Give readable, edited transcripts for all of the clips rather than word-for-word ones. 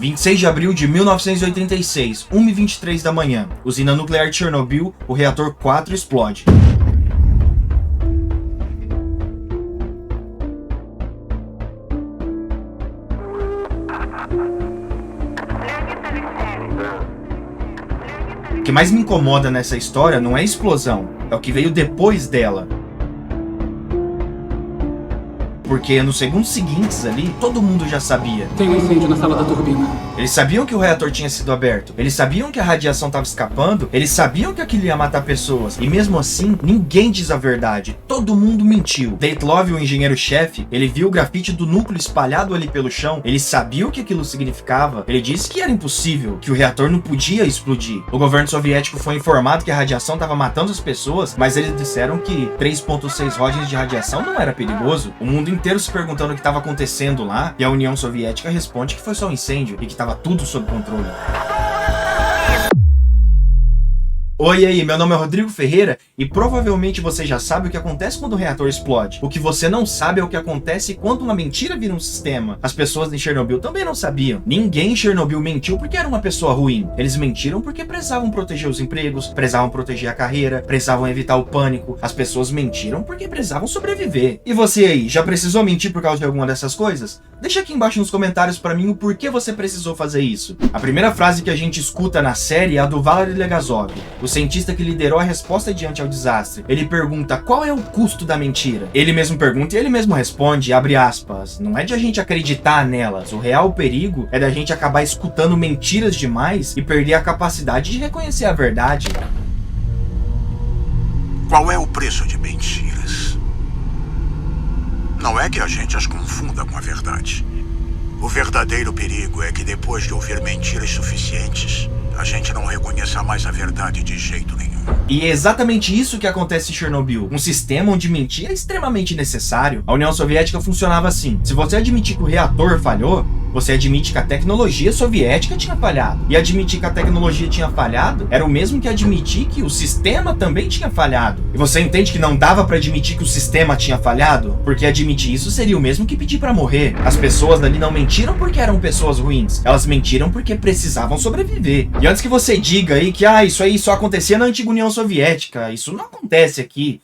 26 de abril de 1986, 1h23 da manhã. Usina nuclear de Chernobyl, o reator 4 explode. O que mais me incomoda nessa história não é a explosão, é o que veio depois dela. Porque nos segundos seguintes ali, todo mundo já sabia. Tem um incêndio na sala da turbina. Eles sabiam que o reator tinha sido aberto. Eles sabiam que a radiação estava escapando. Eles sabiam que aquilo ia matar pessoas. E mesmo assim, ninguém diz a verdade. Todo mundo mentiu. Dyatlov, o engenheiro-chefe, ele viu o grafite do núcleo espalhado ali pelo chão. Ele sabia o que aquilo significava. Ele disse que era impossível, que o reator não podia explodir. O governo soviético foi informado que a radiação estava matando as pessoas, mas eles disseram que 3,6 ródens de radiação não era perigoso. O mundo inteiro se perguntando o que estava acontecendo lá, e a União Soviética responde que foi só um incêndio e que estava tudo sob controle. Oi aí, meu nome é Rodrigo Ferreira e provavelmente você já sabe o que acontece quando o reator explode. O que você não sabe é o que acontece quando uma mentira vira um sistema. As pessoas em Chernobyl também não sabiam. Ninguém em Chernobyl mentiu porque era uma pessoa ruim. Eles mentiram porque precisavam proteger os empregos, precisavam proteger a carreira, precisavam evitar o pânico. As pessoas mentiram porque precisavam sobreviver. E você aí, já precisou mentir por causa de alguma dessas coisas? Deixa aqui embaixo nos comentários pra mim o porquê você precisou fazer isso. A primeira frase que a gente escuta na série é a do Valery Legazov, o cientista que liderou a resposta diante ao desastre. Ele pergunta qual é o custo da mentira. Ele mesmo pergunta e ele mesmo responde, abre aspas, não é de a gente acreditar nelas, o real perigo é da gente acabar escutando mentiras demais e perder a capacidade de reconhecer a verdade. Qual é o preço de mentiras? Não é que a gente as confunda com a verdade. O verdadeiro perigo é que depois de ouvir mentiras suficientes, a gente não reconheça mais a verdade de jeito nenhum. E é exatamente isso que acontece em Chernobyl. Um sistema onde mentir é extremamente necessário. A União Soviética funcionava assim. Se você admitir que o reator falhou, você admite que a tecnologia soviética tinha falhado. E admitir que a tecnologia tinha falhado era o mesmo que admitir que o sistema também tinha falhado. E você entende que não dava pra admitir que o sistema tinha falhado? Porque admitir isso seria o mesmo que pedir pra morrer. As pessoas dali não mentiram porque eram pessoas ruins. Elas mentiram porque precisavam sobreviver. E antes que você diga aí que isso aí só acontecia na antiga União Soviética, isso não acontece aqui.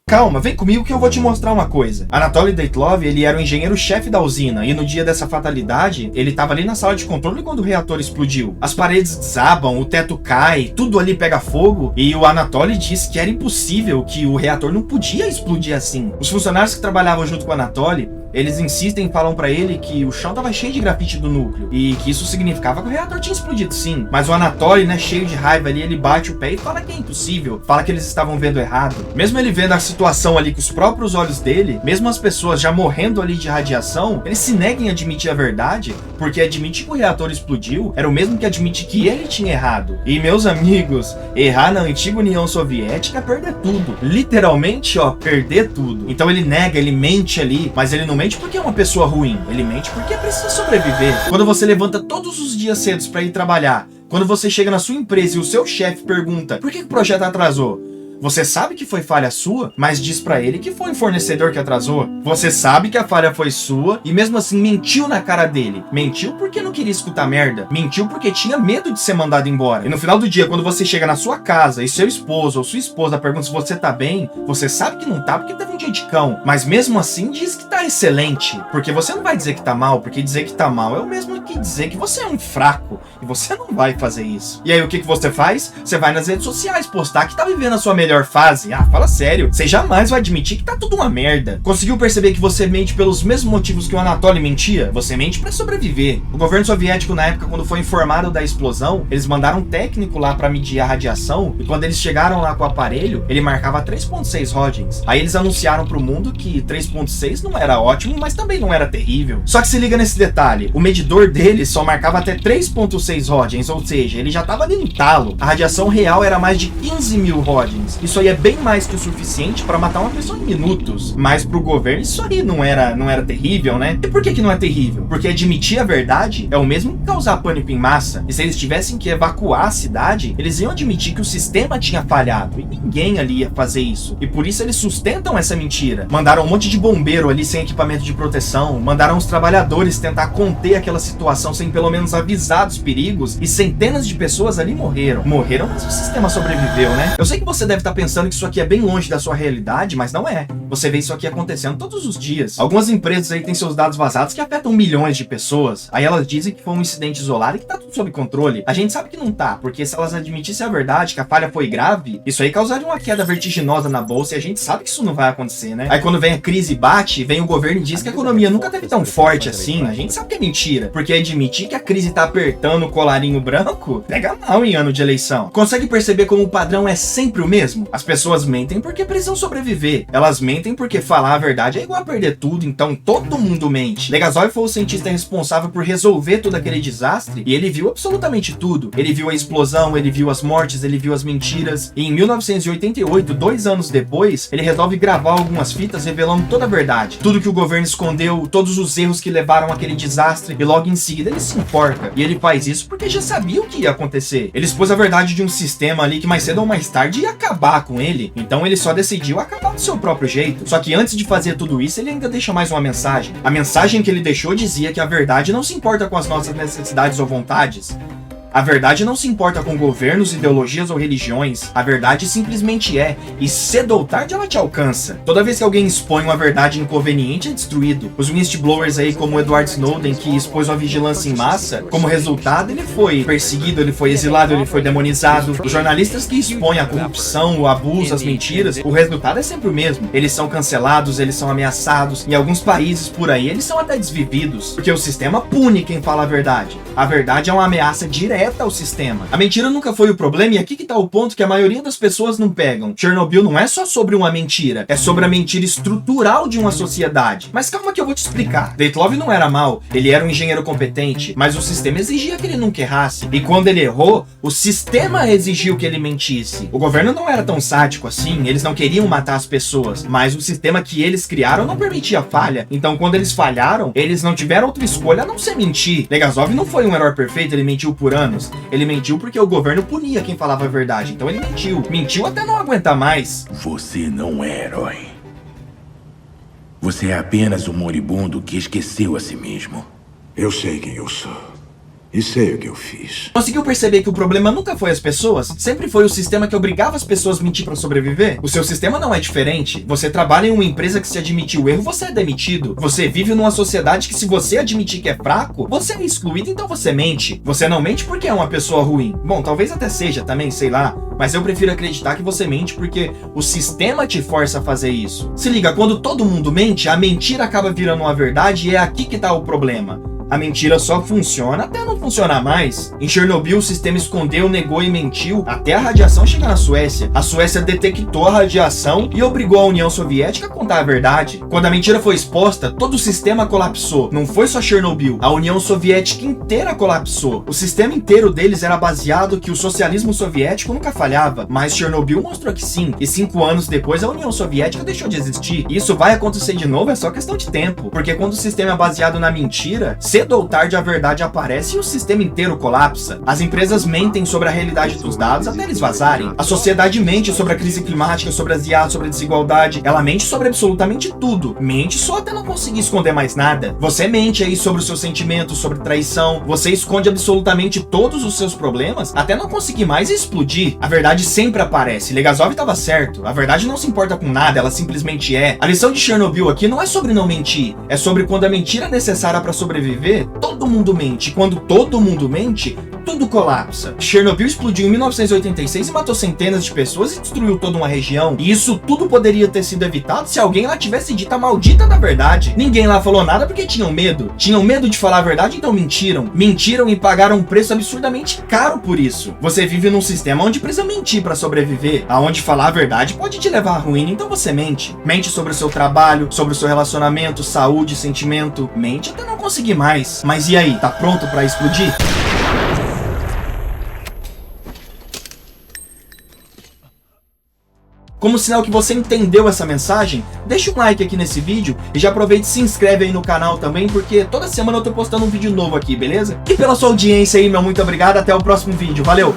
Calma, vem comigo que eu vou te mostrar uma coisa. Anatoly Dyatlov, ele era o engenheiro-chefe da usina, e no dia dessa fatalidade, ele estava ali na sala de controle quando o reator explodiu. As paredes desabam, o teto cai, tudo ali pega fogo, e o Anatoly disse que era impossível, que o reator não podia explodir assim. Os funcionários que trabalhavam junto com o Anatoly, eles insistem e falam pra ele que o chão tava cheio de grafite do núcleo, e que isso significava que o reator tinha explodido sim. Mas o Anatoly, cheio de raiva ali, ele bate o pé e fala que é impossível, fala que eles estavam vendo errado. Mesmo ele vendo a situação ali com os próprios olhos dele, mesmo as pessoas já morrendo ali de radiação, eles se negam a admitir a verdade, porque admitir que o reator explodiu era o mesmo que admitir que ele tinha errado. E meus amigos, errar na antiga União Soviética é perder tudo. Literalmente, perder tudo. Então ele nega, ele mente ali, mas ele não mente porque é uma pessoa ruim, ele mente porque precisa sobreviver. Quando você levanta todos os dias cedo para ir trabalhar, quando você chega na sua empresa e o seu chefe pergunta por que o projeto atrasou, você sabe que foi falha sua, mas diz pra ele que foi um fornecedor que atrasou. Você sabe que a falha foi sua e mesmo assim mentiu na cara dele. Mentiu porque não queria escutar merda. Mentiu porque tinha medo de ser mandado embora. E no final do dia, quando você chega na sua casa e seu esposo ou sua esposa pergunta se você tá bem, você sabe que não tá porque teve um dia de cão. Mas mesmo assim diz que tá excelente. Porque você não vai dizer que tá mal, porque dizer que tá mal é o mesmo que dizer que você é um fraco. E você não vai fazer isso. E aí o que você faz? Você vai nas redes sociais postar que tá vivendo a sua melhor fase. Fala sério. Você jamais vai admitir que tá tudo uma merda. Conseguiu perceber que você mente pelos mesmos motivos que o Anatoly mentia? Você mente pra sobreviver. O governo soviético, na época, quando foi informado da explosão, eles mandaram um técnico lá pra medir a radiação, e quando eles chegaram lá com o aparelho, ele marcava 3,6 ródens. Aí eles anunciaram pro mundo que 3,6 não era ótimo, mas também não era terrível. Só que se liga nesse detalhe, o medidor dele só marcava até 3,6 ródens, ou seja, ele já tava ali no talo. A radiação real era mais de 15 mil ródens. pessoas. Isso aí é bem mais que o suficiente para matar uma pessoa em minutos. Mas pro governo isso aí não era terrível, né? E por que não é terrível? Porque admitir a verdade é o mesmo que causar pânico em massa. E se eles tivessem que evacuar a cidade, eles iam admitir que o sistema tinha falhado. E ninguém ali ia fazer isso. E por isso eles sustentam essa mentira. Mandaram um monte de bombeiro ali sem equipamento de proteção. Mandaram os trabalhadores tentar conter aquela situação sem pelo menos avisar dos perigos. E centenas de pessoas ali morreram. Morreram, mas o sistema sobreviveu, né? Eu sei que você deve estar pensando que isso aqui é bem longe da sua realidade, mas não é. Você vê isso aqui acontecendo todos os dias. Algumas empresas aí têm seus dados vazados que afetam milhões de pessoas. Aí elas dizem que foi um incidente isolado e que tá tudo sob controle. A gente sabe que não tá, porque se elas admitissem a verdade, que a falha foi grave, isso aí causaria uma queda vertiginosa na bolsa e a gente sabe que isso não vai acontecer, né? Aí quando vem a crise e bate, vem o governo e diz que a economia nunca teve tão forte assim. A gente sabe que é mentira, porque admitir que a crise tá apertando o colarinho branco pega mal em ano de eleição. Consegue perceber como o padrão é sempre o mesmo? As pessoas mentem porque precisam sobreviver. Elas mentem porque falar a verdade é igual a perder tudo, então todo mundo mente. Legasov foi o cientista responsável por resolver todo aquele desastre e ele viu absolutamente tudo. Ele viu a explosão, ele viu as mortes, ele viu as mentiras. E em 1988, 2 anos depois, ele resolve gravar algumas fitas revelando toda a verdade. Tudo que o governo escondeu, todos os erros que levaram àquele desastre, e logo em seguida ele se enforca. E ele faz isso porque já sabia o que ia acontecer. Ele expôs a verdade de um sistema ali que mais cedo ou mais tarde ia acabar com ele. Então ele só decidiu acabar do seu próprio jeito. Só que antes de fazer tudo isso, ele ainda deixa mais uma mensagem. A mensagem que ele deixou dizia que a verdade não se importa com as nossas necessidades ou vontades. A verdade não se importa com governos, ideologias ou religiões. A verdade simplesmente é, e cedo ou tarde ela te alcança. Toda vez que alguém expõe uma verdade inconveniente, é destruído. Os whistleblowers aí, como o Edward Snowden, que expôs uma vigilância em massa, como resultado ele foi perseguido, ele foi exilado, ele foi demonizado. Os jornalistas que expõem a corrupção, o abuso, as mentiras, o resultado é sempre o mesmo. Eles são cancelados, eles são ameaçados. Em alguns países por aí, eles são até desvividos. Porque o sistema pune quem fala a verdade. A verdade é uma ameaça direta ao sistema. A mentira nunca foi o problema e aqui que tá o ponto que a maioria das pessoas não pegam. Chernobyl não é só sobre uma mentira, é sobre a mentira estrutural de uma sociedade. Mas calma que eu vou te explicar. Dyatlov não era mau, ele era um engenheiro competente, mas o sistema exigia que ele nunca errasse. E quando ele errou, o sistema exigiu que ele mentisse. O governo não era tão sádico assim, eles não queriam matar as pessoas, mas o sistema que eles criaram não permitia falha. Então quando eles falharam, eles não tiveram outra escolha a não ser mentir. Legasov não foi um herói perfeito, ele mentiu por anos. Ele mentiu porque o governo punia quem falava a verdade. Então ele mentiu. Mentiu até não aguentar mais. Você não é herói. Você é apenas um moribundo que esqueceu a si mesmo. Eu sei quem eu sou. E sei o que eu fiz. Conseguiu perceber que o problema nunca foi as pessoas? Sempre foi o sistema que obrigava as pessoas a mentir para sobreviver? O seu sistema não é diferente. Você trabalha em uma empresa que se admitir o erro, você é demitido. Você vive numa sociedade que se você admitir que é fraco, você é excluído, então você mente. Você não mente porque é uma pessoa ruim. Bom, talvez até seja também, sei lá. Mas eu prefiro acreditar que você mente porque o sistema te força a fazer isso. Se liga, quando todo mundo mente, a mentira acaba virando uma verdade e é aqui que tá o problema. A mentira só funciona até não funcionar mais. Em Chernobyl, o sistema escondeu, negou e mentiu até a radiação chegar na Suécia. A Suécia detectou a radiação e obrigou a União Soviética a contar a verdade. Quando a mentira foi exposta, todo o sistema colapsou. Não foi só Chernobyl, a União Soviética inteira colapsou. O sistema inteiro deles era baseado que o socialismo soviético nunca falhava, mas Chernobyl mostrou que sim. E 5 anos depois, a União Soviética deixou de existir. E isso vai acontecer de novo, é só questão de tempo. Porque quando o sistema é baseado na mentira, cedo ou tarde a verdade aparece e o sistema inteiro colapsa. As empresas mentem sobre a realidade dos dados até eles vazarem. A sociedade mente sobre a crise climática, sobre as IAs, sobre a desigualdade. Ela mente sobre absolutamente tudo. Mente só até não conseguir esconder mais nada. Você mente aí sobre os seus sentimentos, sobre traição. Você esconde absolutamente todos os seus problemas até não conseguir mais explodir. A verdade sempre aparece. Legasov estava certo. A verdade não se importa com nada, ela simplesmente é. A lição de Chernobyl aqui não é sobre não mentir. É sobre quando a mentira é necessária para sobreviver, todo mundo mente. Quando todo mundo mente, tudo colapsa. Chernobyl explodiu em 1986 e matou centenas de pessoas e destruiu toda uma região. E isso tudo poderia ter sido evitado se alguém lá tivesse dito a maldita da verdade. Ninguém lá falou nada porque tinham medo. Tinham medo de falar a verdade, então mentiram. Mentiram e pagaram um preço absurdamente caro por isso. Você vive num sistema onde precisa mentir para sobreviver, aonde falar a verdade pode te levar à ruína, então você mente. Mente sobre o seu trabalho, sobre o seu relacionamento, saúde, sentimento. Mente até não conseguir mais. Mas e aí, tá pronto pra explodir? Como sinal que você entendeu essa mensagem, deixa um like aqui nesse vídeo e já aproveita e se inscreve aí no canal também, porque toda semana eu tô postando um vídeo novo aqui, beleza? E pela sua audiência aí, meu muito obrigado, até o próximo vídeo, valeu!